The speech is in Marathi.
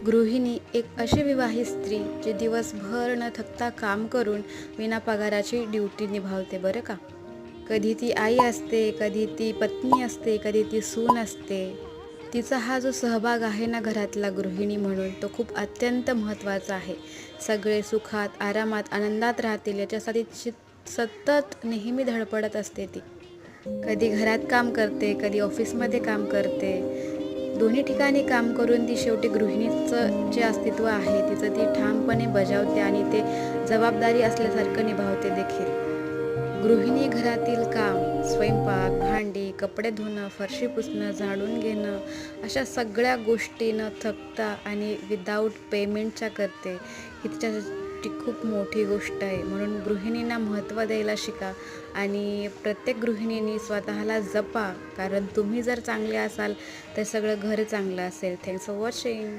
गृहिणी एक अशी विवाहित स्त्री जी दिवसभर न थकता काम करून विना पगाराची ड्युटी निभावते बरं का. कधी ती आई असते, कधी ती पत्नी असते, कधी ती सून असते. तिचा हा जो सहभाग आहे ना घरातला गृहिणी म्हणून, तो खूप अत्यंत महत्त्वाचा आहे. सगळे सुखात, आरामात, आनंदात राहतील याच्यासाठी सतत नेहमी धडपडत असते ती. कधी घरात काम करते, कधी ऑफिसमध्ये काम करते. दोन्ही ठिकाणी काम करून ती शेवटी गृहिणीचं जे अस्तित्व आहे तिचं ती ठामपणे बजावते आणि ते जबाबदारी असल्यासारखं निभावते देखील. गृहिणी घरातील काम, स्वयंपाक, भांडी, कपडे धुणं, फरशी पुसणं, झाडून घेणं अशा सगळ्या गोष्टी न थकता आणि विदाऊट पेमेंटच्या करते. ही तिच्यासाठी खूप मोठी गोष्ट आहे. म्हणून गृहिणींना महत्त्व द्यायला शिका आणि प्रत्येक गृहिणींनी स्वतःला जपा, कारण तुम्ही जर चांगले असाल तर सगळं घर चांगलं असेल. Thanks for watching.